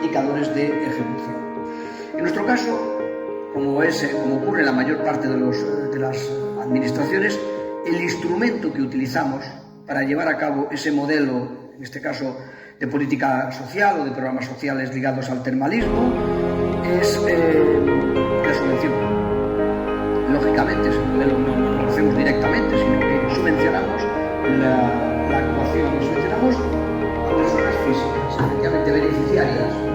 indicadores de ejecución. En nuestro caso, como ocurre en la mayor parte de las administraciones, el instrumento que utilizamos para llevar a cabo ese modelo, en este caso de política social o de programas sociales ligados al termalismo, es la subvención. Lógicamente, ese modelo no lo hacemos directamente, sino que subvencionamos la actuación, subvencionamos a personas físicas, efectivamente beneficiarias